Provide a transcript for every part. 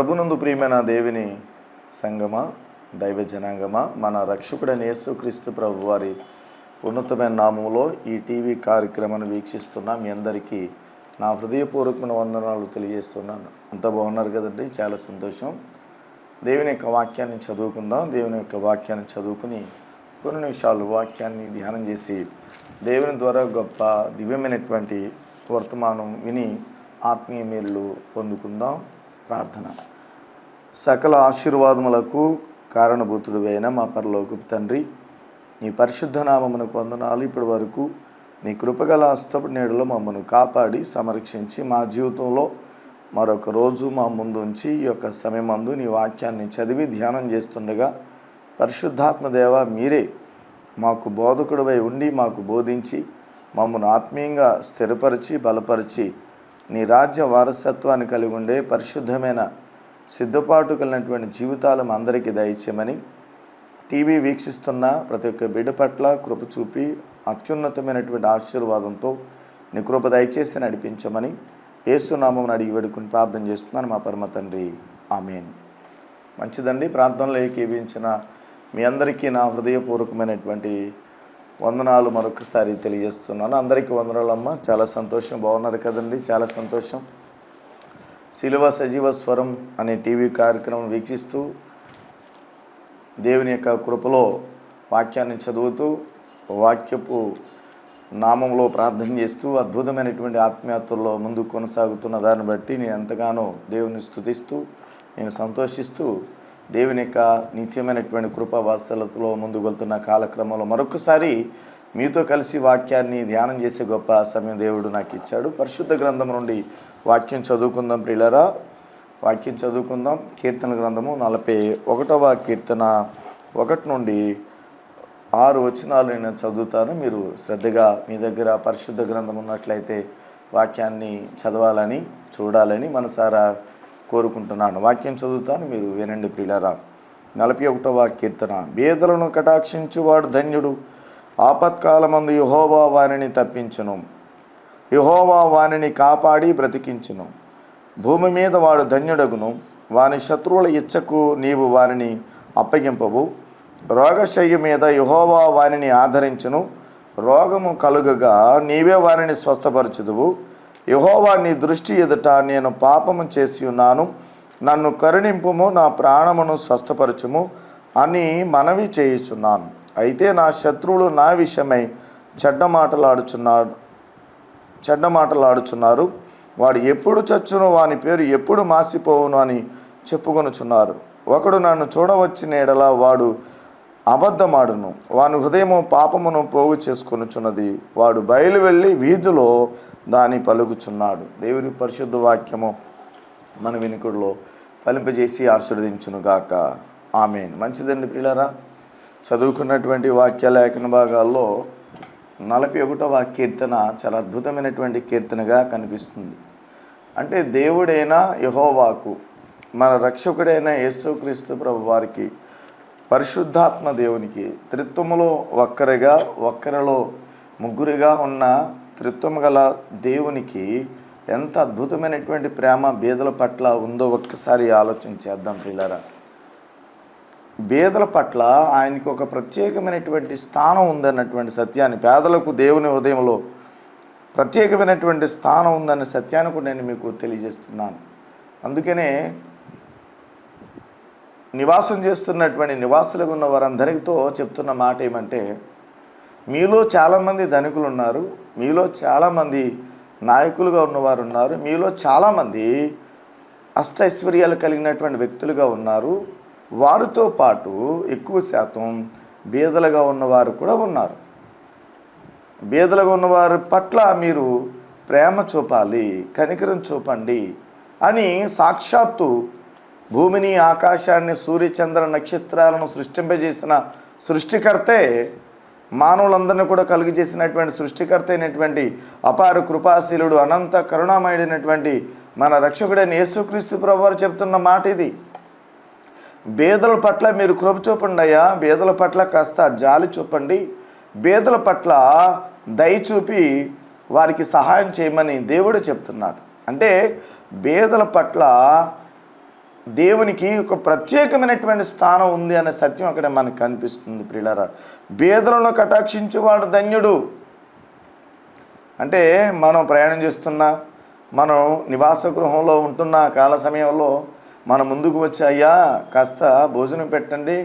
ప్రభునందు ప్రియమైన దేవుని సంగమా, దైవ జనాంగమా, మన రక్షకుడైన యేసుక్రీస్తు ప్రభు వారి ఉన్నతమైన నామంలో ఈ టీవీ కార్యక్రమాన్ని వీక్షిస్తున్న మీ అందరికీ నా హృదయపూర్వకమైన వందనాలు తెలియజేస్తున్నాను. అంత బాగున్నారు కదండి, చాలా సంతోషం. దేవుని యొక్క వాక్యాన్ని చదువుకుందాం. దేవుని యొక్క వాక్యాన్ని చదువుకుని కొన్ని నిమిషాలు వాక్యాన్ని ధ్యానం చేసి దేవుని ద్వారా గొప్ప దివ్యమైనటువంటి వర్తమానం విని ఆత్మీయ మేలు పొందుకుందాం. ప్రార్థన. సకల ఆశీర్వాదములకు కారణభూతుడు అయిన మా పరలోకపు తండ్రి, నీ పరిశుద్ధ నామమునకు వందనాలు. ఇప్పటి వరకు నీ కృపగల హస్తపు నీడలో మమ్మల్ని కాపాడి సంరక్షించి మా జీవితంలో మరొక రోజు మా ముందు ఉంచి ఈ యొక్క సమయమందు నీ వాక్యాన్ని చదివి ధ్యానం చేస్తుండగా పరిశుద్ధాత్మ దేవ మీరే మాకు బోధకుడివై ఉండి మాకు బోధించి మమ్మల్ని ఆత్మీయంగా స్థిరపరిచి బలపరిచి నీ రాజ్య వారసత్వాన్ని కలిగి ఉండే పరిశుద్ధమైన సిద్ధపాటు కలిగినటువంటి జీవితాలు మా అందరికీ దయచేయమని టీవీ వీక్షిస్తున్న ప్రతి ఒక్క బిడ్డ పట్ల కృప చూపి అత్యున్నతమైనటువంటి ఆశీర్వాదంతో నీ కృప దయచేసి నడిపించమని యేసునామమున అడిగి వేడుకుని ప్రార్థన చేస్తున్నాను మా పరమ తండ్రి, ఆమేన్. మంచిదండి. ప్రార్థనలో ఏకీభవించిన మీ అందరికీ నా హృదయపూర్వకమైనటువంటి వందనాలు మరొకసారి తెలియజేస్తున్నాను. అందరికీ వందనాలమ్మ. చాలా సంతోషం, బాగున్నారు కదండి, చాలా సంతోషం. శిలువ సజీవ స్వరం అనే టీవీ కార్యక్రమం వీక్షిస్తూ దేవుని యొక్క కృపలో వాక్యాన్ని చదువుతూ వాక్యపు నామంలో ప్రార్థన చేస్తూ అద్భుతమైనటువంటి ఆత్మీయతల్లో ముందుకు కొనసాగుతున్న దాన్ని బట్టి నేను ఎంతగానో దేవుని స్తుతిస్తూ నేను సంతోషిస్తూ దేవుని యొక్క నిత్యమైనటువంటి కృపా వాత్సల్యతలో ముందుకు వెళ్తున్న కాలక్రమంలో మరొకసారి మీతో కలిసి వాక్యాన్ని ధ్యానం చేసే గొప్ప సమయం దేవుడు నాకు ఇచ్చాడు. పరిశుద్ధ గ్రంథం నుండి వాక్యం చదువుకుందాం ప్రియులారా. వాక్యం చదువుకుందాం. కీర్తన గ్రంథము 41వ కీర్తన 1 నుండి 6 వచనాలు నేను చదువుతాను. మీరు శ్రద్ధగా మీ దగ్గర పరిశుద్ధ గ్రంథం ఉన్నట్లయితే వాక్యాన్ని చదవాలని చూడాలని మనసారా కోరుకుంటున్నాను. వాక్యం చదువుతాను, మీరు వినండి ప్రియులారా. 41వ కీర్తన. బేదలను కటాక్షించువాడు ధన్యుడు, ఆపత్కాలమందు యెహోవా వానిని తప్పించును. యెహోవా వానిని కాపాడి బ్రతికించును. భూమి మీద వాడు ధన్యుడగును, వాని శత్రువుల ఇచ్చకు నీవు వానిని అప్పగింపవు. రోగశయ్య మీద యెహోవా వానిని ఆదరించును. రోగము కలుగగా నీవే వానిని స్వస్థపరచుదువు. యెహోవా నీ దృష్టి ఎదుట నేను పాపము చేసి ఉన్నాను, నన్ను కరుణింపుము, నా ప్రాణమును స్వస్థపరచుము అని మనవి చేయుచున్నాను. అయితే నా శత్రువులు నా విషయమై చెడ్డ మాటలాడుచున్నారు. వాడు ఎప్పుడు చచ్చును, వాని పేరు ఎప్పుడు మాసిపోవును అని చెప్పుకొనుచున్నారు. ఒకడు నన్ను చూడవచ్చిన ఎడల వాడు అబద్ధమాడును, వాని హృదయము పాపమును పోగు చేసుకొనుచున్నది. వాడు బయలు వెళ్ళి వీధిలో దాని పలుకుచున్నాడు. దేవుని పరిశుద్ధ వాక్యము మన వినికుడిలో ఫలింపజేసి ఆశీర్వదించునుగాక. ఆమేన్. మంచిదండి ప్రియులారా. చదువుకున్నటువంటి వాక్య లేఖన భాగాల్లో 41వ కీర్తన చాలా అద్భుతమైనటువంటి కీర్తనగా కనిపిస్తుంది. అంటే దేవుడైన యెహోవాకు, మన రక్షకుడైన యేసుక్రీస్తు ప్రభు వారికి, పరిశుద్ధాత్మ దేవునికి, త్రిత్వములో ఒక్కరిలో ముగ్గురిగా ఉన్న త్రిత్వము గల దేవునికి ఎంత అద్భుతమైనటువంటి ప్రేమ బేదల పట్ల ఉందో ఒక్కసారి ఆలోచన చేద్దాం ప్రియులారా. బేదల పట్ల ఆయనకి ఒక ప్రత్యేకమైనటువంటి స్థానం ఉందన్నటువంటి సత్యాన్ని, పేదలకు దేవుని హృదయంలో ప్రత్యేకమైనటువంటి స్థానం ఉందన్న సత్యాన్ని కూడా నేను మీకు తెలియజేస్తున్నాను. అందుకనే నివాసం చేస్తున్నటువంటి నివాసులుగా ఉన్న వారందరితో చెప్తున్న మాట ఏమంటే, మీలో చాలామంది ధనికులు ఉన్నారు, మీలో చాలామంది నాయకులుగా ఉన్నవారు ఉన్నారు, మీలో చాలామంది అష్టైశ్వర్యాలు కలిగినటువంటి వ్యక్తులుగా ఉన్నారు. వారితో పాటు ఎక్కువ శాతం బీదలుగా ఉన్నవారు కూడా ఉన్నారు. బీదలుగా ఉన్నవారి పట్ల మీరు ప్రేమ చూపాలి, కనికరం చూపండి అని సాక్షాత్తు భూమిని, ఆకాశాన్ని, సూర్యచంద్ర నక్షత్రాలను సృష్టింపజేసిన సృష్టికర్తే, మానవులందరినీ కూడా కలుగజేసినటువంటి సృష్టికర్త అయినటువంటి అపార కృపాశీలుడు, అనంత కరుణామయుడైనటువంటి మన రక్షకుడైన యేసుక్రీస్తు ప్రభువారు చెప్తున్న మాట ఇది. బేదల పట్ల మీరు కృప చూపండి అయ్యా, బేదల పట్ల కాస్త జాలి చూపండి, బేదల పట్ల దయ చూపి వారికి సహాయం చేయమని దేవుడు చెప్తున్నాడు. అంటే బేదల పట్ల దేవునికి ఒక ప్రత్యేకమైనటువంటి స్థానం ఉంది అనే సత్యం అక్కడ మనకు కనిపిస్తుంది. ప్రియులారా, బేదలను కటాక్షించువాడు ధన్యుడు. అంటే మనం ప్రయాణం చేస్తున్నా, మనం నివాస గృహంలో ఉంటున్న కాల సమయంలో మన ముందుకు వచ్చి, అయ్యా కాస్త భోజనం పెట్టండి,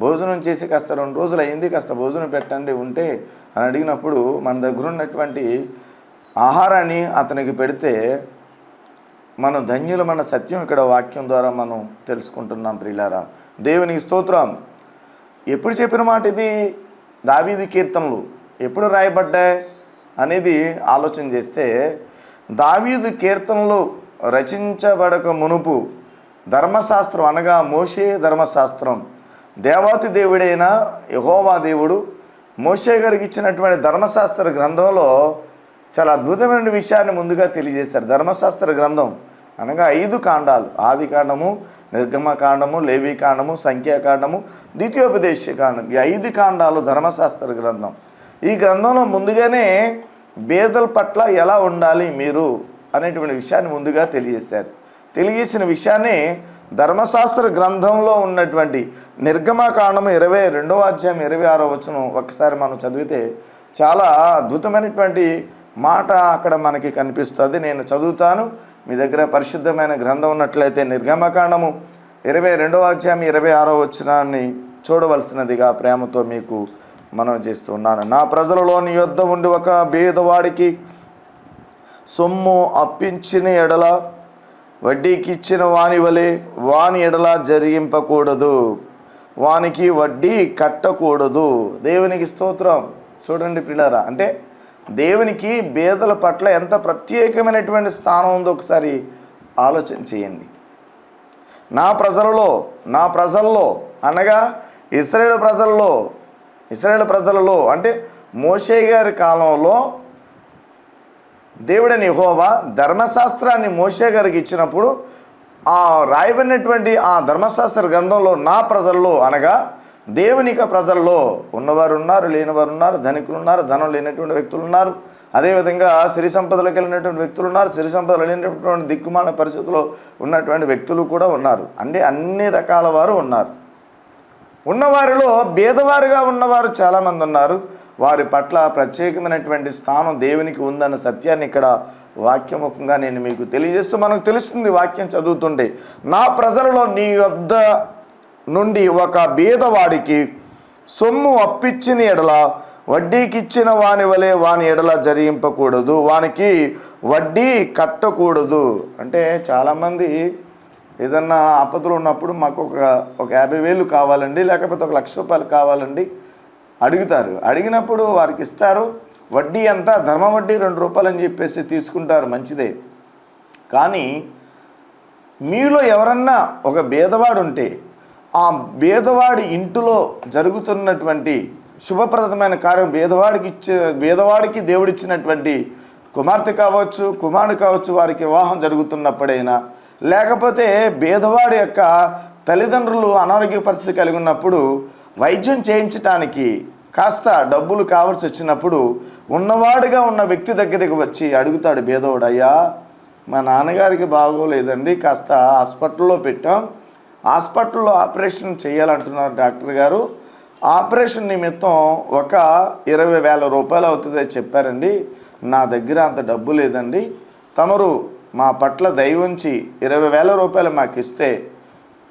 భోజనం చేసి కాస్త 2 రోజులు అయింది, కాస్త భోజనం పెట్టండి ఉంటే అని అడిగినప్పుడు మన దగ్గర ఉన్నటువంటి ఆహారాన్ని అతనికి పెడితే మనం ధన్యులమన్న సత్యం ఇక్కడ వాక్యం ద్వారా మనం తెలుసుకుంటున్నాం. ప్రియులారా, దేవునికి స్తోత్రం. ఎప్పుడు చెప్పిన మాట ఇది? దావీదు కీర్తనలు ఎప్పుడు రాయబడ్డాయి అనేది ఆలోచన చేస్తే, దావీదు కీర్తనలు రచించబడక మునుపు ధర్మశాస్త్రం అనగా మోషే ధర్మశాస్త్రం, దేవాతి దేవుడైన యెహోవా దేవుడు మోషే గారికి ఇచ్చినటువంటి ధర్మశాస్త్ర గ్రంథంలో చాలా అద్భుతమైన విషయాన్ని ముందుగా తెలియజేశారు. ధర్మశాస్త్ర గ్రంథం అనగా 5 కాండాలు: ఆది కాండము, నిర్గమకాండము, లేవీకాండము, సంఖ్యాకాండము, ద్వితీయోపదేశ కాండం. ఈ 5 కాండాలు ధర్మశాస్త్ర గ్రంథం. ఈ గ్రంథంలో ముందుగానే బేదల పట్ల ఎలా ఉండాలి మీరు అనేటువంటి విషయాన్ని ముందుగా తెలియజేశారు. తెలియజేసిన విషయాన్ని ధర్మశాస్త్ర గ్రంథంలో ఉన్నటువంటి నిర్గమకాండము 22వ అధ్యాయం 26వ వచనం ఒకసారి మనం చదివితే చాలా అద్భుతమైనటువంటి మాట అక్కడ మనకి కనిపిస్తుంది. నేను చదువుతాను. మీ దగ్గర పరిశుద్ధమైన గ్రంథం ఉన్నట్లయితే నిర్గమకాండము 22వ అధ్యాయం 26వ వచనాన్ని చూడవలసినదిగా ప్రేమతో మీకు మనం చేస్తున్నాను. నా ప్రజలలో నీ యొద్ద ఉండి ఒక బీదవాడికి సొమ్ము అప్పించిన ఎడల వడ్డీకి ఇచ్చిన వాని వలె వాని ఎడల జరిగింపకూడదు, వానికి వడ్డీ కట్టకూడదు. దేవునికి స్తోత్రం. చూడండి ప్రియులారా, అంటే దేవునికి బేదల పట్ల ఎంత ప్రత్యేకమైనటువంటి స్థానం ఉందో ఒకసారి ఆలోచన చేయండి. నా ప్రజల్లో అనగా ఇశ్రాయేలు ప్రజలలో అంటే మోషే గారి కాలంలో దేవుడైన యెహోవా ధర్మశాస్త్రాన్ని మోషే గారికి ఇచ్చినప్పుడు ఆ రాయబడినటువంటి ఆ ధర్మశాస్త్ర గ్రంథంలో నా ప్రజల్లో అనగా దేవునిక ప్రజల్లో ఉన్నవారు ఉన్నారు, లేనివారు ఉన్నారు, ధనికులు ఉన్నారు, ధనం లేనటువంటి వ్యక్తులు ఉన్నారు, అదేవిధంగా సిరి సంపదలకు వెళ్ళినటువంటి వ్యక్తులు ఉన్నారు, సిరి సంపదలు లేనటువంటి దిక్కుమాల పరిస్థితుల్లో ఉన్నటువంటి వ్యక్తులు కూడా ఉన్నారు. అంటే అన్ని రకాల వారు ఉన్నారు. ఉన్నవారిలో బేదవారుగా ఉన్నవారు చాలామంది ఉన్నారు. వారి పట్ల ప్రత్యేకమైనటువంటి స్థానం దేవునికి ఉందన్న సత్యాన్ని ఇక్కడ వాక్యముఖంగా నేను మీకు తెలియజేస్తూ మనకు తెలుస్తుంది వాక్యం చదువుతుంటే. నా ప్రజలలో నీ యొద్ద నుండి ఒక బీదవాడికి సొమ్ము అప్పిచ్చిన ఎడల వడ్డీకి ఇచ్చిన వాని వలె వాని ఎడల జరిగింపకూడదు, వానికి వడ్డీ కట్టకూడదు. అంటే చాలామంది ఏదన్నా ఆపదలు ఉన్నప్పుడు మాకు ఒక 50,000 కావాలండి, లేకపోతే 1,00,000 రూపాయలు కావాలండి అడుగుతారు. అడిగినప్పుడు వారికి ఇస్తారు. వడ్డీ అంతా ధర్మ వడ్డీ 2 రూపాయలు అని చెప్పేసి తీసుకుంటారు, మంచిదే. కానీ మీలో ఎవరన్నా ఒక బేదవాడు ఉంటే ఆ బేదవాడి ఇంటిలో జరుగుతున్నటువంటి శుభప్రదమైన కార్యం, బేదవాడికి దేవుడిచ్చినటువంటి కుమార్తె కావచ్చు, కుమారుడు కావచ్చు, వారికి వివాహం జరుగుతున్నప్పుడైనా, లేకపోతే బేదవాడి యొక్క తల్లిదండ్రులు అనారోగ్య పరిస్థితి కలిగి ఉన్నప్పుడు వైద్యం చేయించటానికి కాస్త డబ్బులు కావాల్సి వచ్చినప్పుడు ఉన్నవాడిగా ఉన్న వ్యక్తి దగ్గరికి వచ్చి అడుగుతాడు బేదవాడు, అయ్యా మా నాన్నగారికి బాగోలేదండి, కాస్త హాస్పిటల్లో పెట్టాం, హాస్పిటల్లో ఆపరేషన్ చేయాలంటున్నారు డాక్టర్ గారు, ఆపరేషన్ నిమిత్తం ఒక 20,000 రూపాయలు అవుతుందని చెప్పారండి, నా దగ్గర అంత డబ్బు లేదండి, తమరు మా పట్ల దయ ఉంచి 20,000 రూపాయలు మాకు ఇస్తే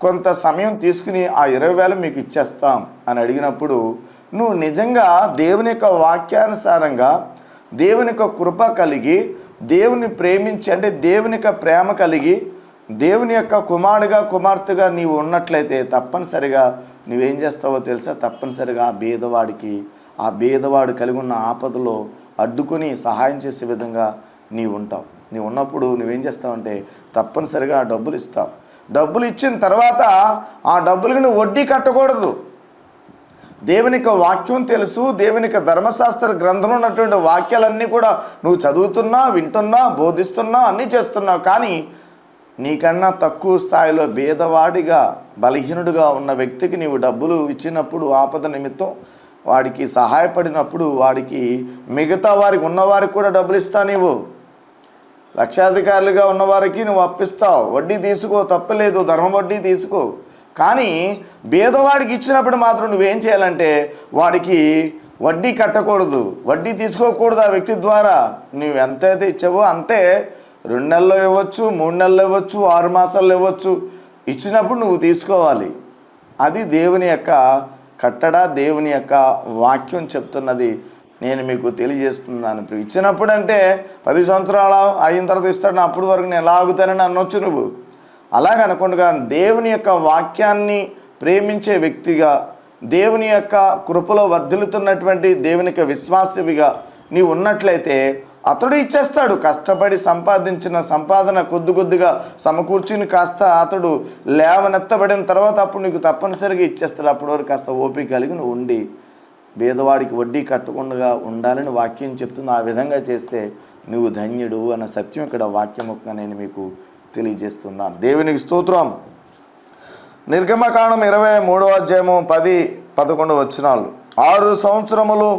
కొంత సమయం తీసుకుని ఆ 20,000 మీకు ఇచ్చేస్తాం అని అడిగినప్పుడు, నువ్వు నిజంగా దేవుని యొక్క వాక్యానుసారంగా దేవుని యొక్క కృప కలిగి దేవుని ప్రేమించి, అంటే దేవుని యొక్క ప్రేమ కలిగి దేవుని యొక్క కుమారుడిగా కుమార్తెగా నీవు ఉన్నట్లయితే తప్పనిసరిగా నువ్వేం చేస్తావో తెలుసా? తప్పనిసరిగా ఆ బేదవాడు కలిగి ఉన్న ఆపదలో అడ్డుకొని సహాయం చేసే విధంగా నీవు ఉంటావు. నీవు ఉన్నప్పుడు నువ్వేం చేస్తావంటే తప్పనిసరిగా ఆ డబ్బులు ఇస్తావు. డబ్బులు ఇచ్చిన తర్వాత ఆ డబ్బులకి నువ్వు వడ్డీ కట్టకూడదు. దేవునికి వాక్యం తెలుసు, దేవునికి ధర్మశాస్త్ర గ్రంథంలో ఉన్నటువంటి వాక్యాలన్నీ కూడా నువ్వు చదువుతున్నా, వింటున్నా, బోధిస్తున్నా, అన్నీ చేస్తున్నావు. కానీ నీకన్నా తక్కువ స్థాయిలో బేదవాడిగా బలహీనుడిగా ఉన్న వ్యక్తికి నీవు డబ్బులు ఇచ్చినప్పుడు, ఆపద నిమిత్తం వాడికి సహాయపడినప్పుడు, వాడికి మిగతా వారికి ఉన్నవారికి కూడా డబ్బులు ఇస్తా నీవు. లక్షాధికారులుగా ఉన్నవారికి నువ్వు అప్పిస్తావు, వడ్డీ తీసుకో, తప్పలేదు, ధర్మ వడ్డీ తీసుకో. కానీ పేదవాడికి ఇచ్చినప్పుడు మాత్రం నువ్వేం చేయాలంటే వాడికి వడ్డీ కట్టకూడదు, వడ్డీ తీసుకోకూడదు. ఆ వ్యక్తి ద్వారా నువ్వు ఎంతైతే ఇచ్చావో అంతే, 2 నెలలు ఇవ్వచ్చు, 3 నెలలు ఇవ్వచ్చు, 6 మాసాలు ఇవ్వచ్చు, ఇచ్చినప్పుడు నువ్వు తీసుకోవాలి. అది దేవుని యొక్క కట్టడ, దేవుని యొక్క వాక్యం చెప్తున్నది. నేను మీకు తెలియజేస్తున్నాను. ఇప్పుడు ఇచ్చినప్పుడు అంటే 10 సంవత్సరాలు అయిన తర్వాత ఇస్తాడు, అప్పుడు వరకు నేను ఎలా ఆగుతానని అనొచ్చు నువ్వు. అలాగనుకుంటుగా దేవుని యొక్క వాక్యాన్ని ప్రేమించే వ్యక్తిగా, దేవుని యొక్క కృపలో వర్ధిల్లుతున్నటువంటి దేవుని యొక్క విశ్వాసవిగా నీవు ఉన్నట్లయితే అతడు ఇచ్చేస్తాడు. కష్టపడి సంపాదించిన సంపాదన కొద్దిగా సమకూర్చుని కాస్త అతడు లేవనెత్తబడిన తర్వాత అప్పుడు నీకు తప్పనిసరిగా ఇచ్చేస్తాడు. అప్పటి వరకు కాస్త ఓపిక కలిగి నువ్వు ఉండి పేదవాడికి వడ్డీ కట్టకుండా ఉండాలని వాక్యం చెప్తుంది. ఆ విధంగా చేస్తే నువ్వు ధన్యుడు అన్న సత్యం ఇక్కడ వాక్యముఖంగా నేను మీకు తెలియజేస్తున్నాను. దేవునికి స్తోత్రం. నిర్గమకాండం 23వ అధ్యాయము 10-11 వచనాలు. 6 సంవత్సరములు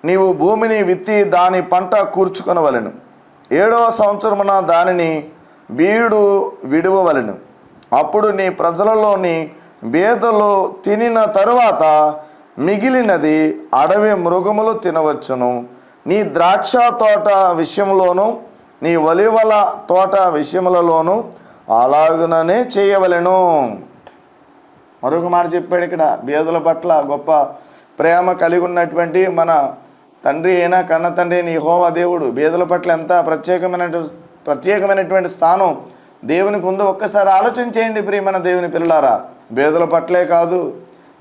నీవు భూమిని విత్తి దాని పంట కూర్చుకొనవలెను. 7వ సంవత్సరమున దానిని బీడు విడువవలెను. అప్పుడు నీ ప్రజలలోని బేదలు తినిన తరువాత మిగిలినది అడవి మృగములు తినవచ్చును. నీ ద్రాక్ష తోట విషయంలోనూ నీ ఒలివల తోట విషయములలోనూ అలాగుననే చేయవలెను. మరొక మాట చెప్పాడు ఇక్కడ. బేదల పట్ల గొప్ప ప్రేమ కలిగి ఉన్నటువంటి మన తండ్రి అయినా కన్న తండ్రి అయిన యెహోవా దేవుడు బేదల పట్ల ఎంత ప్రత్యేకమైనటువంటి స్థానం దేవునికి ఉందో ఒక్కసారి ఆలోచన చేయండి ప్రియమైన దేవుని పిల్లలారా. బేదల పట్లే కాదు,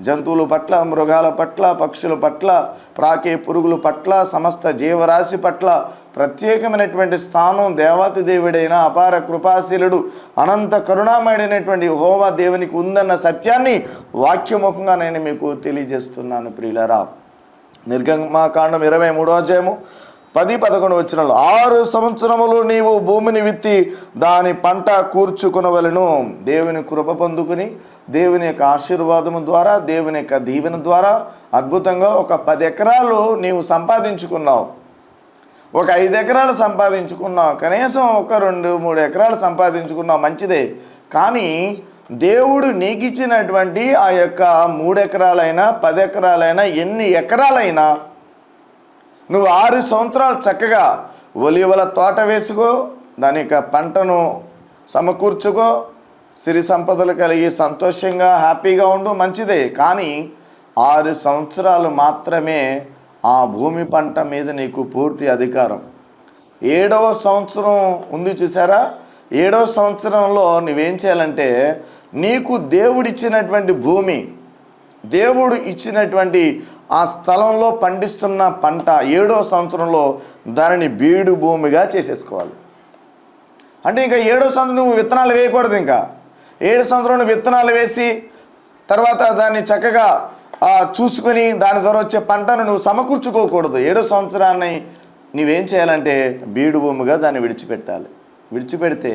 జంతువుల పట్ల, మృగాల పట్ల, పక్షుల పట్ల, ప్రాకే పురుగుల పట్ల, సమస్త జీవరాశి పట్ల ప్రత్యేకమైనటువంటి స్థానం దేవాతి దేవుడైన అపార కృపాశీలుడు అనంత కరుణామయుడైనటువంటి యెహోవా దేవునికి ఉందన్న సత్యాన్ని వాక్యముఖంగా నేను మీకు తెలియజేస్తున్నాను ప్రియులారా. నిర్గమకాండం 23వ అధ్యాయము 10-11 వచనాలు. 6 సంవత్సరములు నీవు భూమిని విత్తి దాని పంట కూర్చుకొనవలెను. దేవుని కృప పొందుకుని దేవుని యొక్క ఆశీర్వాదము ద్వారా, దేవుని యొక్క దీవెన ద్వారా అద్భుతంగా ఒక 10 ఎకరాలు నీవు సంపాదించుకున్నావు, ఒక 5 ఎకరాలు సంపాదించుకున్నావు, కనీసం ఒక 2-3 ఎకరాలు సంపాదించుకున్నావు, మంచిదే. కానీ దేవుడు నీకు ఇచ్చినటువంటి ఆ యొక్క 3 ఎకరాలైనా 10 ఎకరాలైనా ఎన్ని ఎకరాలైనా నువ్వు 6 సంవత్సరాలు చక్కగా ఒలివల తోట వేసుకో, దాని యొక్క పంటను సమకూర్చుకో, సిరి సంపదలు కలిగి సంతోషంగా హ్యాపీగా ఉండు, మంచిదే. కానీ 6 సంవత్సరాలు మాత్రమే ఆ భూమి పంట మీద నీకు పూర్తి అధికారం. 7వ సంవత్సరం ఉంది చూసారా, 7వ సంవత్సరంలో నువ్వేం చేయాలంటే నీకు దేవుడిచ్చినటువంటి భూమి, దేవుడు ఇచ్చినటువంటి ఆ స్థలంలో పండిస్తున్న పంట 7వ సంవత్సరంలో దానిని బీడు భూమిగా చేసేసుకోవాలి. అంటే ఇంకా 7వ సంవత్సరం నువ్వు విత్తనాలు వేయకూడదు. ఇంకా 7 సంవత్సరంలో విత్తనాలు వేసి తర్వాత దాన్ని చక్కగా చూసుకొని దాని ద్వారా వచ్చే పంటను నువ్వు సమకూర్చుకోకూడదు. 7వ సంవత్సరాన్ని నువ్వేం చేయాలంటే బీడు భూమిగా దాన్ని విడిచిపెట్టాలి. విడిచిపెడితే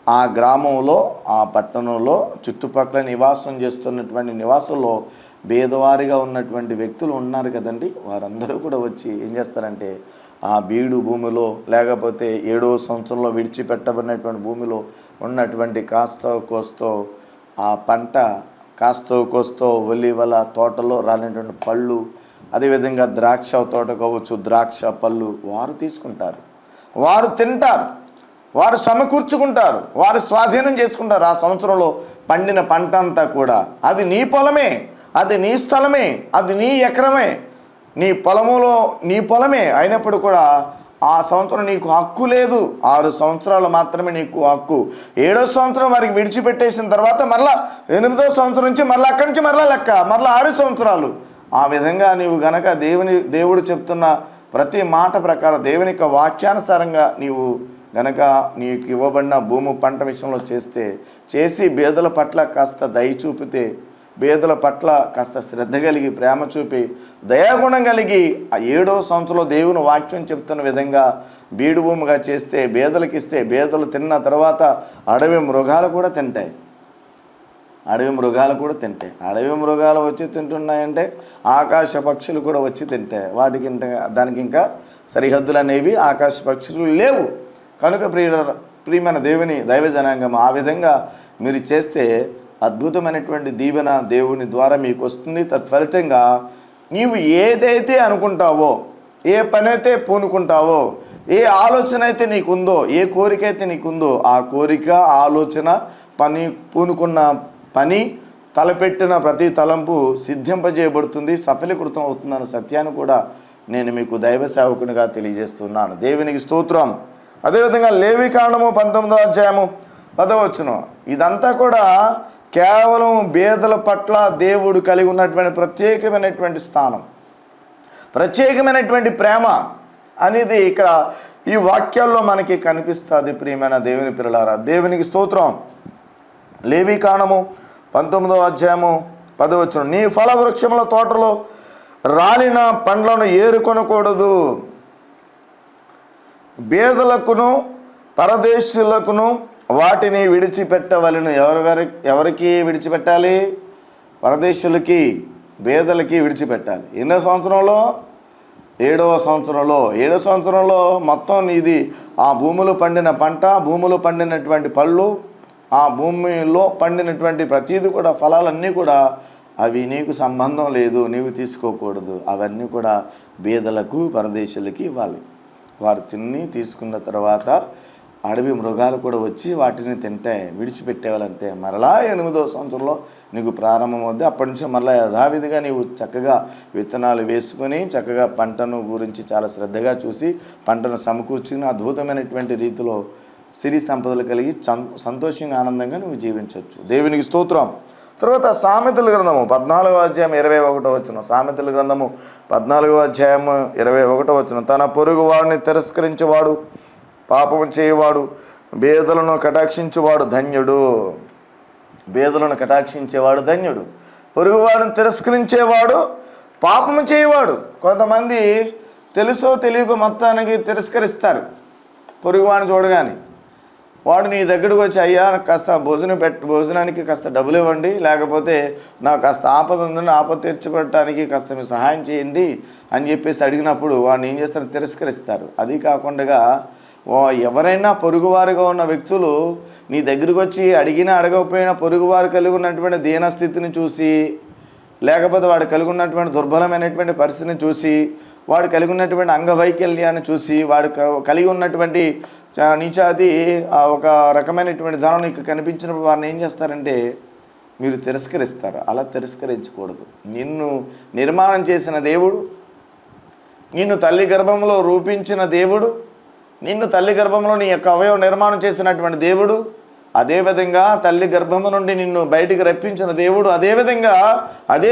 ఆ గ్రామంలో, ఆ పట్టణంలో చుట్టుపక్కల నివాసం చేస్తున్నటువంటి నివాసంలో పేదవారిగా ఉన్నటువంటి వ్యక్తులు ఉన్నారు కదండి, వారందరూ కూడా వచ్చి ఏం చేస్తారంటే ఆ బీడు భూమిలో లేకపోతే 7వ సంవత్సరంలో విడిచిపెట్టబడినటువంటి భూమిలో ఉన్నటువంటి కాస్తో కోస్తో ఆ పంట, కాస్తో కోస్తో ఒలివల తోటలో రాలినటువంటి పళ్ళు, అదేవిధంగా ద్రాక్ష తోట కావచ్చు, ద్రాక్ష పళ్ళు వారు తీసుకుంటారు, వారు తింటారు, వారు సమకూర్చుకుంటారు, వారు స్వాధీనం చేసుకుంటారు. ఆ సంవత్సరంలో పండిన పంట అంతా కూడా అది నీ పొలమే, అది నీ స్థలమే, అది నీ ఎకరమే, నీ పొలములో నీ పొలమే అయినప్పుడు కూడా ఆ సంవత్సరం నీకు హక్కు లేదు. 6 సంవత్సరాలు మాత్రమే నీకు హక్కు. 7వ సంవత్సరం వారికి విడిచిపెట్టేసిన తర్వాత మరలా 8వ సంవత్సరం నుంచి మరలా అక్కడి నుంచి మరలా లెక్క, మరలా 6 సంవత్సరాలు. ఆ విధంగా నీవు గనక దేవుడు చెప్తున్న ప్రతి మాట ప్రకారం దేవుని యొక్క వాక్యానుసారంగా నీవు గనక నీకు ఇవ్వబడిన భూమి పంట విషయంలో చేసి బేదల పట్ల కాస్త దయ చూపితే, బేదల పట్ల కాస్త శ్రద్ధ కలిగి ప్రేమ చూపి దయాగుణం కలిగి ఆ 7వ సంవత్సరంలో దేవుని వాక్యం చెప్తున్న విధంగా బీడు భూమిగా చేస్తే, బేదలకు ఇస్తే, బేదలు తిన్న తర్వాత అడవి మృగాలు కూడా తింటాయి. అడవి మృగాలు కూడా తింటాయి. అడవి మృగాలు వచ్చి తింటున్నాయంటే ఆకాశ పక్షులు కూడా వచ్చి తింటాయి. దానికి ఇంకా సరిహద్దులు అనేవి ఆకాశ పక్షులు లేవు. కనుక ప్రియమైన దేవుని దైవ జనాంగం, ఆ విధంగా మీరు చేస్తే అద్భుతమైనటువంటి దీవెన దేవుని ద్వారా మీకు వస్తుంది. తత్ఫలితంగా నీవు ఏదైతే అనుకుంటావో, ఏ పని అయితే పూనుకుంటావో, ఏ ఆలోచన అయితే నీకుందో, ఏ కోరిక అయితే నీకుందో, ఆ కోరిక, ఆలోచన, పని, పూనుకున్న పని, తలపెట్టిన ప్రతి తలంపు సిద్ధింపజేయబడుతుంది, సఫలీకృతం అవుతుందన్న సత్యాన్ని కూడా నేను మీకు దైవ సేవకునిగా తెలియజేస్తున్నాను. దేవునికి స్తోత్రం. అదేవిధంగా లేవికాండము 19వ అధ్యాయము 10వ వచనం. ఇదంతా కూడా కేవలం బేదల పట్ల దేవుడు కలిగి ఉన్నటువంటి ప్రత్యేకమైనటువంటి స్థానం, ప్రత్యేకమైనటువంటి ప్రేమ అనేది ఇక్కడ ఈ వాక్యాల్లో మనకి కనిపిస్తుంది. ప్రియమైన దేవుని పిల్లలారా, దేవునికి స్తోత్రం. లేవికాండము 19వ అధ్యాయము 10వ వచనం. నీ ఫల వృక్షముల తోటలో రాలిన పండ్లను ఏరుకొనకూడదు, బేదలకును పరదేశులకును వాటిని విడిచిపెట్టవలను. ఎవరికి విడిచిపెట్టాలి? పరదేశులకి, బేదలకి విడిచిపెట్టాలి. ఎన్నో సంవత్సరంలో? 7వ సంవత్సరంలో. 7వ సంవత్సరంలో మొత్తం ఇది ఆ భూమిలో పండిన పంట, భూమిలో పండినటువంటి పళ్ళు, ఆ భూమిలో పండినటువంటి ప్రతీది కూడా, ఫలాలన్నీ కూడా అవి నీకు సంబంధం లేదు, నీవు తీసుకోకూడదు. అవన్నీ కూడా బేదలకు, పరదేశులకి ఇవ్వాలి. వారు తీసుకున్న తర్వాత అడవి మృగాలు కూడా వచ్చి వాటిని తింటే విడిచిపెట్టేవాళ్ళంతే. మరలా 8వ సంవత్సరంలో నీకు ప్రారంభం అవుద్ది. అప్పటి నుంచి మరలా యథావిధిగా నీవు చక్కగా విత్తనాలు వేసుకొని చక్కగా పంటను గురించి చాలా శ్రద్ధగా చూసి పంటను సమకూర్చుని అద్భుతమైనటువంటి రీతిలో సిరి సంపదలు కలిగి సంతోషంగా ఆనందంగా నువ్వు జీవించవచ్చు. దేవునికి స్తోత్రం. తర్వాత సామెతల గ్రంథము 14వ అధ్యాయం 21వ వచనం. సామెతల గ్రంథము 14వ అధ్యాయం 21వ వచనం. తన పొరుగు వాడిని తిరస్కరించేవాడు, పాపము చేయవాడు, బేదలను కటాక్షించేవాడు ధన్యుడు. బేదలను కటాక్షించేవాడు ధన్యుడు. పొరుగువాడిని తిరస్కరించేవాడు, పాపము చేయవాడు. కొంతమంది తెలుసో తెలియక మొత్తానికి తిరస్కరిస్తారు. పొరుగువాడిని చూడగానే వాడు నీ దగ్గరకు వచ్చి, అయ్యా కాస్త భోజనానికి కాస్త డబ్బులు ఇవ్వండి, లేకపోతే నాకు కాస్త ఆపద ఉందని ఆపద తీర్చిపెట్టడానికి కాస్త మీరు సహాయం చేయండి అని చెప్పేసి అడిగినప్పుడు వాడిని ఏం చేస్తారు? తిరస్కరిస్తారు. అది కాకుండా ఎవరైనా పొరుగువారుగా ఉన్న వ్యక్తులు నీ దగ్గరకు వచ్చి అడిగినా అడగకపోయినా పొరుగువారు కలిగి ఉన్నటువంటి దీనస్థితిని చూసి, లేకపోతే వాడు కలిగి ఉన్నటువంటి దుర్బలమైనటువంటి పరిస్థితిని చూసి, వాడు కలిగి ఉన్నటువంటి అంగవైకల్యాన్ని చూసి, వాడు కలిగి ఉన్నటువంటి నీచాది ఒక రకమైనటువంటి ధనం నీకు కనిపించినప్పుడు వారిని ఏం చేస్తారంటే మీరు తిరస్కరిస్తారు. అలా తిరస్కరించకూడదు. నిన్ను నిర్మాణం చేసిన దేవుడు, నిన్ను తల్లి గర్భంలో రూపించిన దేవుడు, నిన్ను తల్లి గర్భంలో నీ యొక్క అవయవ నిర్మాణం చేసినటువంటి దేవుడు, అదేవిధంగా తల్లి గర్భము నుండి నిన్ను బయటికి రప్పించిన దేవుడు, అదే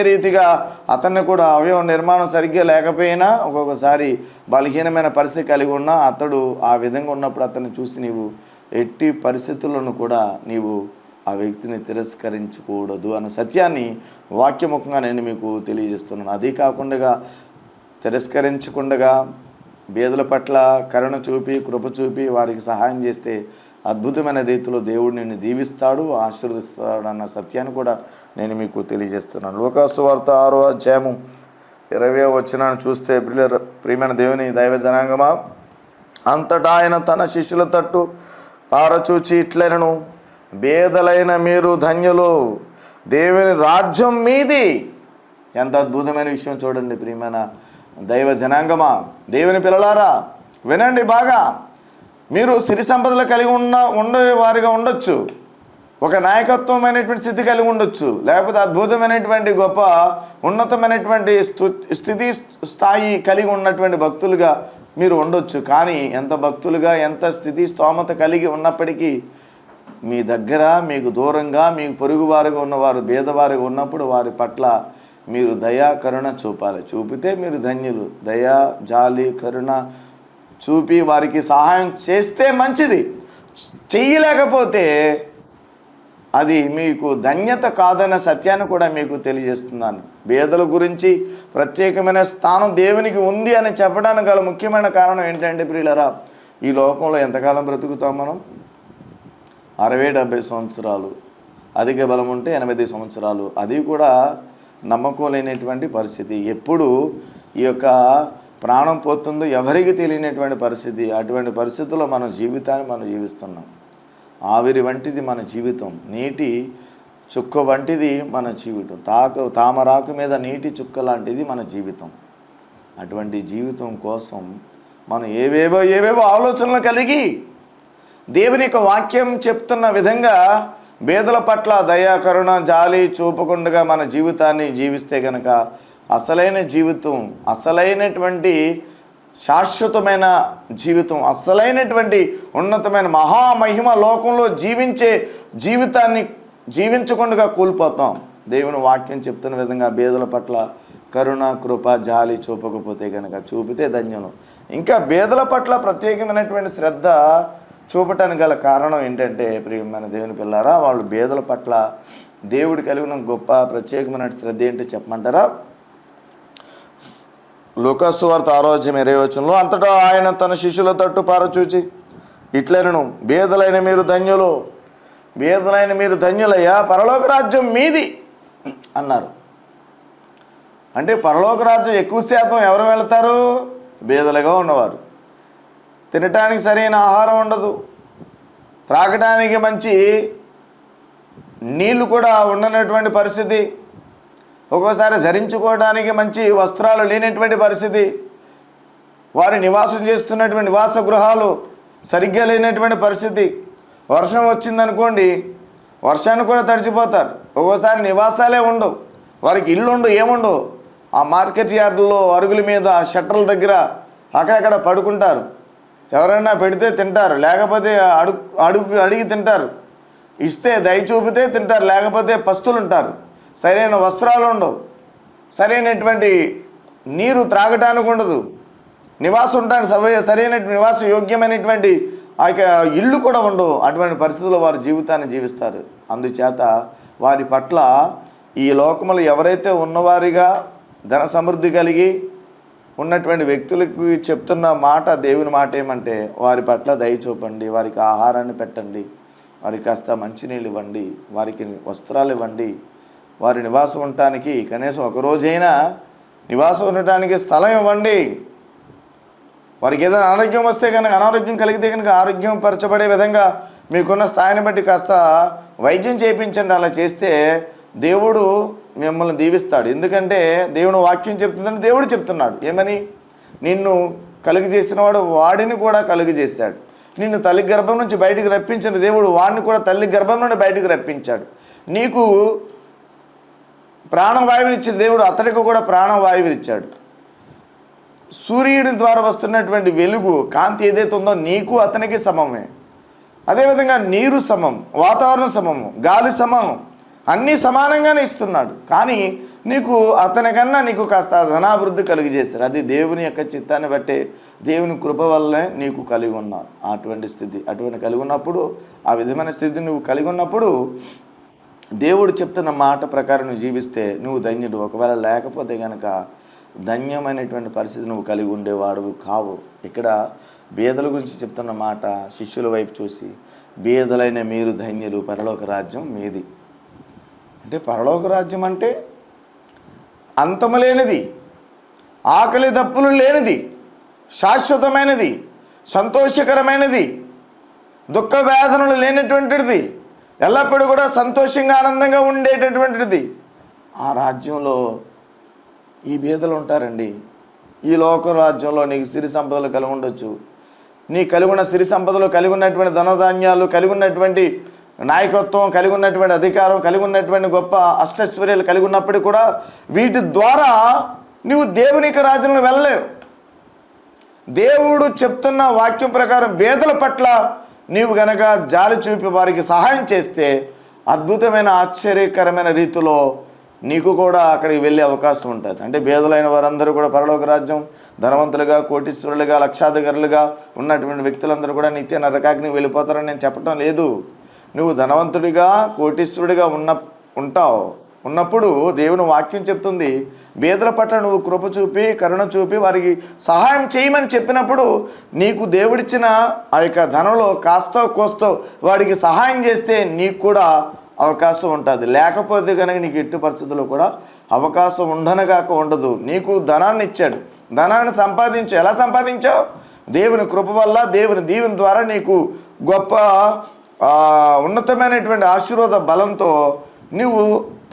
రీతిగా అతన్ని కూడా అవయవ నిర్మాణం సరిగ్గా లేకపోయినా, ఒక్కొక్కసారి బలహీనమైన పరిస్థితి కలిగి ఉన్నా, అతడు ఆ విధంగా ఉన్నప్పుడు అతన్ని చూసి నీవు ఎట్టి పరిస్థితులను కూడా నీవు ఆ వ్యక్తిని తిరస్కరించకూడదు అన్న సత్యాన్ని వాక్యముఖంగా నేను మీకు తెలియజేస్తున్నాను. అదే కాకుండా తిరస్కరించకుండా బేదల పట్ల కరుణ చూపి, కృప చూపి వారికి సహాయం చేస్తే అద్భుతమైన రీతిలో దేవుడు నిన్ను దీవిస్తాడు, ఆశీర్వదిస్తాడు అన్న సత్యాన్ని కూడా నేను మీకు తెలియజేస్తున్నాను. లూకాసు వార్త 6వ అధ్యాయము 20వ వచనాన్ని చూస్తే, ప్రియమైన దేవుని దైవ జనాంగమా, అంతటా ఆయన తన శిష్యుల తట్టు పారచూచి ఇట్లనెను, బేదలైన మీరు ధన్యులు, దేవుని రాజ్యం మీది. ఎంత అద్భుతమైన విషయం చూడండి. ప్రియమైన దైవ జనాంగమా, దేవుని పిల్లలారా, వినండి బాగా. మీరు సిరి సంపదలు కలిగి ఉండే వారిగా ఉండొచ్చు, ఒక నాయకత్వమైనటువంటి స్థితి కలిగి ఉండొచ్చు, లేకపోతే అద్భుతమైనటువంటి గొప్ప ఉన్నతమైనటువంటి స్థితి స్థాయి కలిగి ఉన్నటువంటి భక్తులుగా మీరు ఉండొచ్చు. కానీ ఎంత భక్తులుగా, ఎంత స్థితి స్తోమత కలిగి ఉన్నప్పటికీ మీ దగ్గర, మీకు దూరంగా, మీకు పొరుగువారుగా ఉన్నవారు బేదవారుగా ఉన్నప్పుడు వారి పట్ల మీరు దయా కరుణ చూపాలి. చూపితే మీరు ధన్యులు. దయా, జాలి, కరుణ చూపి వారికి సహాయం చేస్తే మంచిది. చెయ్యలేకపోతే అది మీకు ధన్యత కాదన్న సత్యాన్ని కూడా మీకు తెలియజేస్తున్నాను. బేదల గురించి ప్రత్యేకమైన స్థానం దేవునికి ఉంది అని చెప్పడానికి గల ముఖ్యమైన కారణం ఏంటంటే, ప్రియులరా, ఈ లోకంలో ఎంతకాలం బ్రతుకుతాం మనం? 60-70 సంవత్సరాలు, అధిక బలం ఉంటే 80 సంవత్సరాలు. అది కూడా నమ్మకం లేనటువంటి పరిస్థితి. ఎప్పుడు ఈ యొక్క ప్రాణం పోతుందో ఎవరికి తెలియనటువంటి పరిస్థితి. అటువంటి పరిస్థితుల్లో మన జీవితాన్ని మనం జీవిస్తున్నాం. ఆవిరి వంటిది మన జీవితం, నీటి చుక్క వంటిది మన జీవితం, తామరాకు మీద నీటి చుక్క లాంటిది మన జీవితం. అటువంటి జీవితం కోసం మనం ఏవేవో ఆలోచనలు కలిగి దేవుని యొక్క వాక్యం చెప్తున్న విధంగా పేదల పట్ల దయా, కరుణ, జాలి చూపకుండా మన జీవితాన్ని జీవిస్తే కనుక అసలైన జీవితం, అసలైనటువంటి శాశ్వతమైన జీవితం, అసలైనటువంటి ఉన్నతమైన మహామహిమ లోకంలో జీవించే జీవితాన్ని జీవించకుండా కోల్పోతాం. దేవుని వాక్యం చెప్తున్న విధంగా పేదల పట్ల కరుణ, కృప, జాలి చూపకపోతే కనుక, చూపితే ధన్యులు. ఇంకా పేదల పట్ల ప్రత్యేకమైనటువంటి శ్రద్ధ చూపటానికి గల కారణం ఏంటంటే, ప్రియమైన దేవుని పిల్లారా, వాళ్ళు పేదల పట్ల దేవుడు కలిగిన గొప్ప ప్రత్యేకమైన శ్రద్ధ ఏంటో చెప్పమంటారా? లూకా సువార్త 6:20 అంతటా ఆయన తన శిష్యుల తట్టు పారచూచి ఇట్లనెను, పేదలైన మీరు ధన్యులు, పేదలైన మీరు ధన్యులయ్యా, పరలోక రాజ్యం మీది అన్నారు. అంటే పరలోక రాజ్యం ఎక్కువ శాతం ఎవరు వెళతారు? పేదలుగా ఉన్నవారు. తినటానికి సరైన ఆహారం ఉండదు, త్రాగటానికి మంచి నీళ్లు కూడా ఉండనటువంటి పరిస్థితి, ఒక్కోసారి ధరించుకోవడానికి మంచి వస్త్రాలు లేనటువంటి పరిస్థితి, వారి నివాసం చేస్తున్నటువంటి నివాస గృహాలు సరిగ్గా లేనటువంటి పరిస్థితి. వర్షం వచ్చిందనుకోండి, వర్షాన్ని కూడా తడిచిపోతారు. ఒక్కోసారి నివాసాలే ఉండవు, వారికి ఇల్లు ఉండవు, ఏముండవు. ఆ మార్కెట్ యార్డుల్లో అరుగుల మీద షట్టర్ల దగ్గర అక్కడక్కడ పడుకుంటారు. ఎవరైనా పెడితే తింటారు, లేకపోతే అడిగి తింటారు. ఇస్తే దయ చూపితే తింటారు, లేకపోతే పస్తులు ఉంటారు. సరైన వస్త్రాలు ఉండవు, సరైనటువంటి నీరు త్రాగటానికి ఉండదు, నివాసం ఉండడానికి సరైన నివాస యోగ్యమైనటువంటి ఆ యొక్క ఇల్లు కూడా ఉండవు. అటువంటి పరిస్థితుల్లో వారి జీవితాన్ని జీవిస్తారు. అందుచేత వారి పట్ల ఈ లోకములు ఎవరైతే ఉన్నవారిగా ధన సమృద్ధి కలిగి ఉన్నటువంటి వ్యక్తులకు చెప్తున్న మాట, దేవుని మాట ఏమంటే, వారి పట్ల దయ చూపండి, వారికి ఆహారాన్ని పెట్టండి, వారికి కాస్త మంచినీళ్ళు ఇవ్వండి, వారికి వస్త్రాలు ఇవ్వండి, వారి నివాసం ఉండటానికి కనీసం ఒక రోజైనా నివాసం ఉండటానికి స్థలం ఇవ్వండి. వారికి ఏదైనా అనారోగ్యం వస్తే కనుక, అనారోగ్యం కలిగితే కనుక ఆరోగ్యం పరచబడే విధంగా మీకున్న స్థాయిని బట్టి కాస్త వైద్యం చేయించండి. అలా చేస్తే దేవుడు మిమ్మల్ని దీవిస్తాడు. ఎందుకంటే దేవుని వాక్యం చెప్తుందని దేవుడు చెప్తున్నాడు. ఏమని? నిన్ను కలుగు చేసినవాడు వాడిని కూడా కలుగు చేశాడు. నిన్ను తల్లి గర్భం నుంచి బయటికి రప్పించిన దేవుడు వాడిని కూడా తల్లి గర్భం నుండి బయటికి రప్పించాడు. నీకు ప్రాణవాయువునిచ్చిన దేవుడు అతడికి కూడా ప్రాణవాయువునిచ్చాడు. సూర్యుడి ద్వారా వస్తున్నటువంటి వెలుగు, కాంతి ఏదైతే ఉందో నీకు అతనికి సమమే. అదేవిధంగా నీరు సమం, వాతావరణం సమము, గాలి సమం, అన్నీ సమానంగానే ఇస్తున్నాడు. కానీ నీకు అతనికన్నా నీకు కాస్త ధనాభివృద్ధి కలిగజేస్తాడు. అది దేవుని యొక్క చిత్తాన్ని బట్టే, దేవుని కృప వల్లనే నీకు కలిగి ఉన్నావు అటువంటి స్థితి. అటువంటి కలిగి ఉన్నప్పుడు, ఆ విధమైన స్థితి నువ్వు కలిగి ఉన్నప్పుడు దేవుడు చెప్తున్న మాట ప్రకారం నువ్వు జీవిస్తే నువ్వు ధన్యుడు. ఒకవేళ లేకపోతే కనుక ధన్యమైనటువంటి పరిస్థితి నువ్వు కలిగి ఉండేవాడు కావు. ఇక్కడ బేదల గురించి చెప్తున్న మాట, శిష్యుల వైపు చూసి, బేదలైన మీరు ధన్యులు, పరలోక రాజ్యం మీది. అంటే పరలోక రాజ్యం అంటే అంతము లేనిది, ఆకలి దప్పులు లేనిది, శాశ్వతమైనది, సంతోషకరమైనది, దుఃఖ వేదనలు లేనటువంటిది, ఎల్లప్పుడూ కూడా సంతోషంగా ఆనందంగా ఉండేటటువంటిది. ఆ రాజ్యంలో ఈ బేదలు ఉంటారండి. ఈ లోక రాజ్యంలో నీకు సిరి సంపదలు కలిగి ఉండొచ్చు. నీ కలిగి ఉన్న సిరి సంపదలు, కలిగి ఉన్నటువంటి ధనధాన్యాలు, కలిగి ఉన్నటువంటి నాయకత్వం, కలిగి ఉన్నటువంటి అధికారం, కలిగి ఉన్నటువంటి గొప్ప అష్టైశ్వర్యాలు కలిగి ఉన్నప్పటికీ కూడా వీటి ద్వారా నువ్వు దేవుని యొక్క రాజ్యంలో వెళ్ళలేవు. దేవుడు చెప్తున్న వాక్యం ప్రకారం బేదల పట్ల నీవు గనక జాలి చూపి వారికి సహాయం చేస్తే అద్భుతమైన ఆశ్చర్యకరమైన రీతిలో నీకు కూడా అక్కడికి వెళ్ళే అవకాశం ఉంటుంది. అంటే బేదలైన వారందరూ కూడా పరలోక రాజ్యం, ధనవంతులుగా, కోటీశ్వరులుగా, లక్షాధికారులుగా ఉన్నటువంటి వ్యక్తులందరూ కూడా నిత్య నరకాగ్ని వెళ్ళిపోతారని నేను చెప్పటం లేదు. నువ్వు ధనవంతుడిగా, కోటీశ్వరుడిగా ఉన్నప్పుడు దేవుని వాక్యం చెప్తుంది, బేదల పట్ల నువ్వు కృప చూపి, కరుణ చూపి వారికి సహాయం చేయమని చెప్పినప్పుడు నీకు దేవుడిచ్చిన ఆ యొక్క ధనంలో కాస్తో కోస్తో వాడికి సహాయం చేస్తే నీకు కూడా అవకాశం ఉంటుంది. లేకపోతే కనుక నీకు ఎట్టి పరిస్థితుల్లో కూడా అవకాశం ఉండనగాక ఉండదు. నీకు ధనాన్ని ఇచ్చాడు, ధనాన్ని సంపాదించు. ఎలా సంపాదించావు? దేవుని కృప వల్ల, దేవుని దీవెన ద్వారా నీకు గొప్ప ఉన్నతమైనటువంటి ఆశీర్వాద బలంతో నువ్వు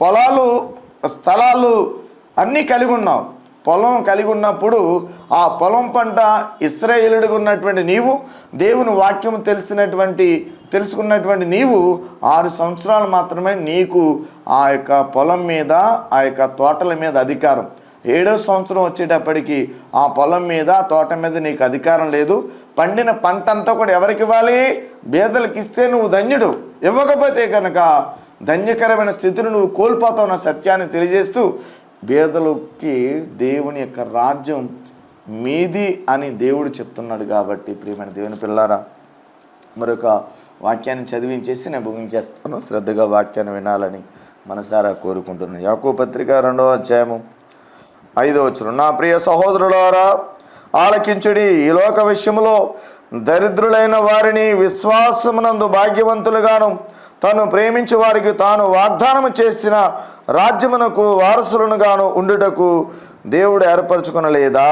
పొలాలు, స్థలాలు అన్నీ కలిగి ఉన్నావు. పొలం కలిగి ఉన్నప్పుడు ఆ పొలం పంట ఇశ్రాయేలుడిగా ఉన్నటువంటి నీవు, దేవుని వాక్యం తెలుసుకున్నటువంటి నీవు 6 సంవత్సరాలు మాత్రమే నీకు ఆ యొక్క పొలం మీద, ఆ యొక్క తోటల మీద అధికారం. 7వ సంవత్సరం వచ్చేటప్పటికి ఆ పొలం మీద, ఆ తోట మీద నీకు అధికారం లేదు. పండిన పంట అంతా కూడా ఎవరికి ఇవ్వాలి? బీదలకు ఇస్తే నువ్వు ధన్యుడు. ఇవ్వకపోతే కనుక ధన్యకరమైన స్థితిని నువ్వు కోల్పోతావు. సత్యాన్ని తెలియజేస్తూ బీదలకి దేవుని యొక్క రాజ్యం మీది అని దేవుడు చెప్తున్నాడు. కాబట్టి ప్రియమైన దేవుని పిల్లారా, మరొక వాక్యాన్ని చదివించేసి నేను ముగించేస్తాను. శ్రద్ధగా వాక్యాన్ని వినాలని మనసారా కోరుకుంటున్నాను. యాకోబు పత్రిక 2వ అధ్యాయము 5వ వచనం. నా ప్రియ సహోదరులారా, ఆలకించుడి. ఈ లోక విషయంలో దరిద్రులైన వారిని విశ్వాసమునందు భాగ్యవంతులుగాను, తను ప్రేమించే వారికి తాను వాగ్దానం చేసిన రాజ్యమునకు వారసులనుగాను ఉండుటకు దేవుడు ఏర్పరచుకొనలేదా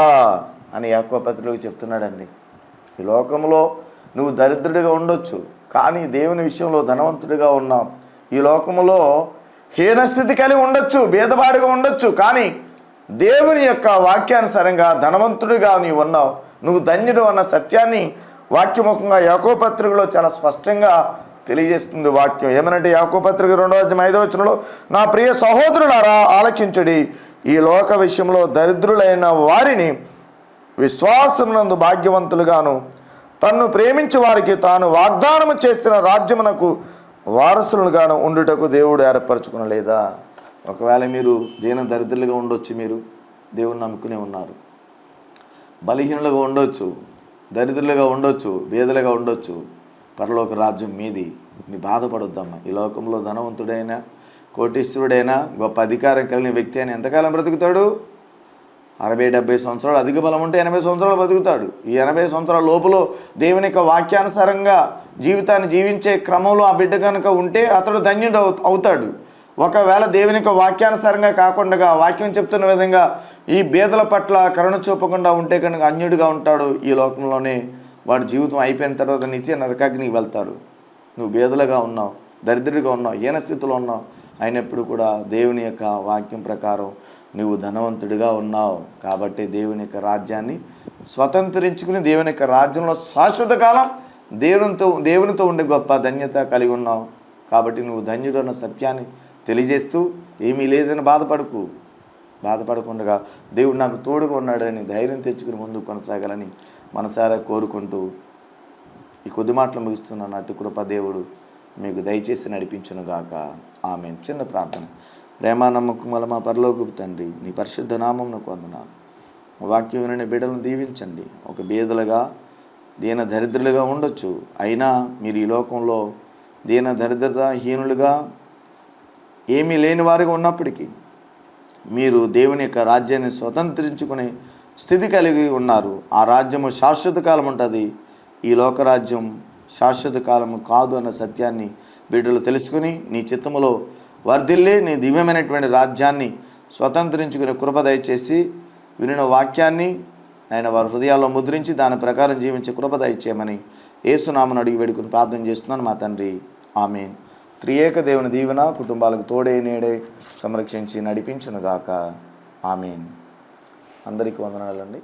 అని యాకోబు పత్రికలో చెప్తున్నాడండి. ఈ లోకంలో నువ్వు దరిద్రుడిగా ఉండొచ్చు, కానీ దేవుని విషయంలో ధనవంతుడిగా ఉన్నావు. ఈ లోకంలో హీనస్థితి కలిగి ఉండొచ్చు, భేదపాడిగా ఉండొచ్చు, కానీ దేవుని యొక్క వాక్యానుసారంగా ధనవంతుడిగా నీవు ఉన్నావు. నువ్వు ధన్యుడు అన్న సత్యాన్ని వాక్యముఖంగా యాకోబు పత్రికలో చాలా స్పష్టంగా తెలియజేస్తుంది వాక్యం. ఏమనంటే యాకోబు పత్రిక 2వ అధ్యాయం 5వ వచనంలో, నా ప్రియ సహోదరులారా, ఆలకించుడి. ఈ లోక విషయంలో దరిద్రులైన వారిని విశ్వాసమునందు భాగ్యవంతులుగాను, తన్ను ప్రేమించే వారికి తాను వాగ్దానం చేసిన రాజ్యమునకు వారసులుగాను ఉండుటకు దేవుడు ఏర్పరచుకునలేదా? ఒకవేళ మీరు దేని దరిద్రులుగా ఉండొచ్చు, మీరు దేవుని నమ్ముకునే ఉన్నారు. బలహీనులుగా ఉండొచ్చు, దరిద్రులుగా ఉండొచ్చు, బేదలుగా ఉండొచ్చు. పరలోక రాజ్యం మీది. నీ బాధపడొద్దమ్మా. ఈ లోకంలో ధనవంతుడైనా, కోటీశ్వరుడైనా, గొప్ప అధికారం కలిగిన వ్యక్తి అయినా ఎంతకాలం బ్రతుకుతాడు? 60-70 సంవత్సరాలు అధిక బలం ఉంటే 80 సంవత్సరాలు బతుకుతాడు. ఈ 80 సంవత్సరాల లోపల దేవుని యొక్క వాక్యానుసారంగా జీవితాన్ని జీవించే క్రమంలో ఆ బిడ్డ కనుక ఉంటే అతడు ధన్యుడు అవుతాడు. ఒకవేళ దేవుని యొక్క వాక్యానుసారంగా కాకుండా, వాక్యం చెప్తున్న విధంగా ఈ బేదల పట్ల కరుణ చూపకుండా ఉంటే కనుక అన్యుడిగా ఉంటాడు. ఈ లోకంలోనే వాడి జీవితం అయిపోయిన తర్వాత నిత్య నరకాగ్నికి వెళ్తారు. నువ్వు బేదలుగా ఉన్నావు, దరిద్రుడిగా ఉన్నావు, హీన స్థితిలో ఉన్నావు, అయినప్పుడు కూడా దేవుని యొక్క వాక్యం ప్రకారం నువ్వు ధనవంతుడిగా ఉన్నావు. కాబట్టి దేవుని యొక్క రాజ్యాన్ని స్వతంత్రించుకుని దేవుని యొక్క రాజ్యంలో శాశ్వత కాలం దేవునితో ఉండే గొప్ప ధన్యత కలిగి ఉన్నావు. కాబట్టి నువ్వు ధన్యుడు అన్న సత్యాన్ని తెలియజేస్తూ ఏమీ లేదని బాధపడకుండా దేవుడు నాకు తోడుగా ఉన్నాడని ధైర్యం తెచ్చుకుని ముందుకు కొనసాగాలని మనసారా కోరుకుంటూ ఈ కొద్ది మాటలు ముగిస్తున్నాను. అటు కృప దేవుడు మీకు దయచేసి నడిపించునుగాక. ఆమేన్. చిన్న ప్రార్థన. ప్రేమ నమ్మకం వల్ల మా పరలోకపు తండ్రి, నీ పరిశుద్ధ నామమునకు వందనాలు. వాక్యం వినని బిడ్డలను దీవించండి. ఒక బీదలుగా, దీన దరిద్రులుగా ఉండొచ్చు, అయినా మీరు ఈ లోకంలో దీన దరిద్రత హీనులుగా, ఏమీ లేని వారిగా ఉన్నప్పటికీ మీరు దేవుని యొక్క రాజ్యాన్ని స్వతంత్రించుకునే స్థితి కలిగి ఉన్నారు. ఆ రాజ్యము శాశ్వత కాలం ఉంటుంది. ఈ లోకరాజ్యం శాశ్వత కాలము కాదు అన్న సత్యాన్ని బిడ్డలు తెలుసుకుని నీ చిత్తములో వర్ధిల్లే నీ దివ్యమైనటువంటి రాజ్యాన్ని స్వతంత్రించుకునే కృప దయచేసి వినిన వాక్యాన్ని ఆయన వారి హృదయాల్లో ముద్రించి దాని ప్రకారం జీవించే కృప దయచేయమని యేసునామమున అడిగి వేడుకుని ప్రార్థన చేస్తున్నాను మా తండ్రి. ఆమేన్. త్రియేక దేవుని దీవెన కుటుంబాలకు తోడే నేడే సంరక్షించి నడిపించునుగాక. ఆమేన్. అందరికీ వందనాలండి.